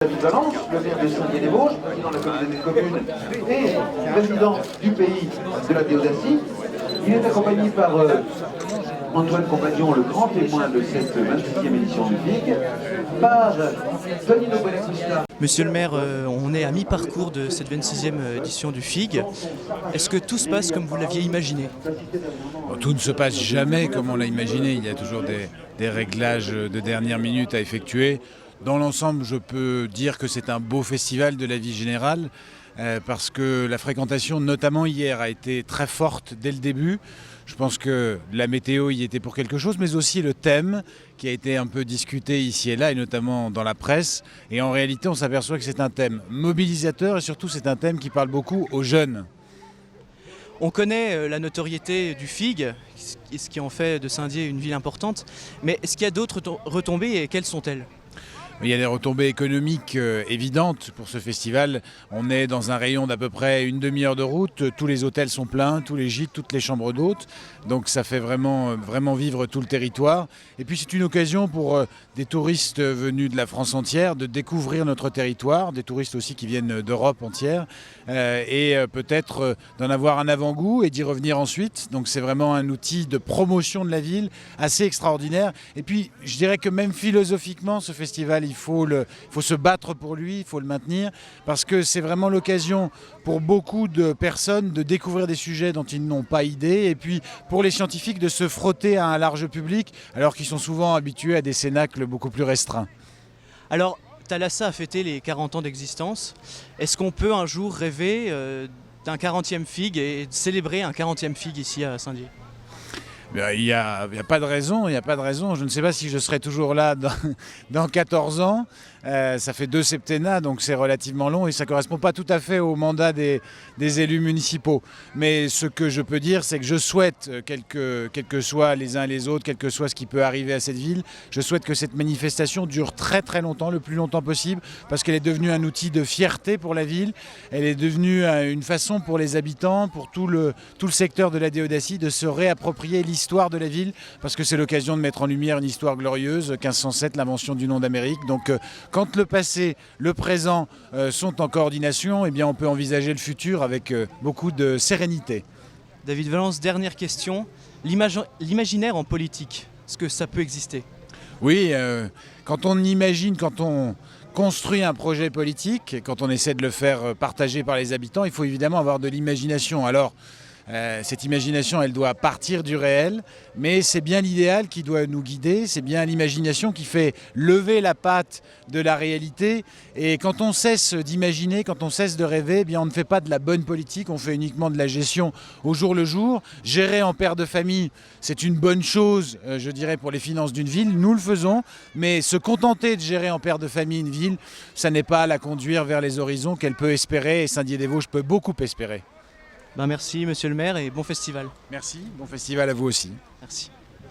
David Valence, le maire de Saint-Dié-des-Vosges, président de la communauté de communes et président du pays de la Théodacie. Il est accompagné par Antoine Compagnon, le grand témoin de cette 26e édition du FIG, par Tonino Bonacista. Monsieur le maire, on est à mi-parcours de cette 26e édition du FIG. Est-ce que tout se passe comme vous l'aviez imaginé? Tout ne se passe jamais comme on l'a imaginé. Il y a toujours des réglages de dernière minute à effectuer. Dans l'ensemble, je peux dire que c'est un beau festival de la vie générale parce que la fréquentation, notamment hier, a été très forte dès le début. Je pense que la météo y était pour quelque chose, mais aussi le thème qui a été un peu discuté ici et là, et notamment dans la presse. Et en réalité, on s'aperçoit que c'est un thème mobilisateur et surtout c'est un thème qui parle beaucoup aux jeunes. On connaît la notoriété du FIG, ce qui en fait de Saint-Dié une ville importante, mais est-ce qu'il y a d'autres retombées et quelles sont-elles ? Il y a des retombées économiques évidentes pour ce festival. On est dans un rayon d'à peu près une demi-heure de route. Tous les hôtels sont pleins, tous les gîtes, toutes les chambres d'hôtes. Donc ça fait vraiment vivre tout le territoire. Et puis c'est une occasion pour des touristes venus de la France entière de découvrir notre territoire, des touristes aussi qui viennent d'Europe entière, et peut-être d'en avoir un avant-goût et d'y revenir ensuite. Donc c'est vraiment un outil de promotion de la ville assez extraordinaire. Et puis je dirais que même philosophiquement, ce festival, il faut se battre pour lui, il faut le maintenir, parce que c'est vraiment l'occasion pour beaucoup de personnes de découvrir des sujets dont ils n'ont pas idée, et puis pour les scientifiques de se frotter à un large public, alors qu'ils sont souvent habitués à des cénacles beaucoup plus restreints. Alors, Thalassa a fêté les 40 ans d'existence. Est-ce qu'on peut un jour rêver d'un 40e FIG et célébrer un 40e FIG ici à Saint-Dié ? Il n'y a pas de raison, il n'y a pas de raison. Je ne sais pas si je serai toujours là dans 14 ans. Ça fait 2 septennats, donc c'est relativement long et ça ne correspond pas tout à fait au mandat des élus municipaux. Mais ce que je peux dire, c'est que je souhaite, quels que soient les uns et les autres, quel que soit ce qui peut arriver à cette ville, je souhaite que cette manifestation dure très très longtemps, le plus longtemps possible, parce qu'elle est devenue un outil de fierté pour la ville. Elle est devenue une façon pour les habitants, pour tout le secteur de la Théodacie, de se réapproprier l'histoire de la ville, parce que c'est l'occasion de mettre en lumière une histoire glorieuse, 1507, l'invention du nom d'Amérique. Donc quand le passé, le présent sont en coordination, eh bien on peut envisager le futur avec beaucoup de sérénité. David Valence, dernière question. L'imaginaire en politique, est-ce que ça peut exister ? Oui, quand on imagine, quand on construit un projet politique, quand on essaie de le faire partager par les habitants, il faut évidemment avoir de l'imagination. Alors, cette imagination, elle doit partir du réel, mais c'est bien l'idéal qui doit nous guider, c'est bien l'imagination qui fait lever la patte de la réalité. Et quand on cesse d'imaginer, quand on cesse de rêver, eh bien on ne fait pas de la bonne politique, on fait uniquement de la gestion au jour le jour. Gérer en père de famille, c'est une bonne chose, je dirais, pour les finances d'une ville, nous le faisons, mais se contenter de gérer en père de famille une ville, ça n'est pas la conduire vers les horizons qu'elle peut espérer, et Saint-Dié-des-Vosges peut beaucoup espérer. Merci monsieur le maire et bon festival. Merci, bon festival à vous aussi. Merci.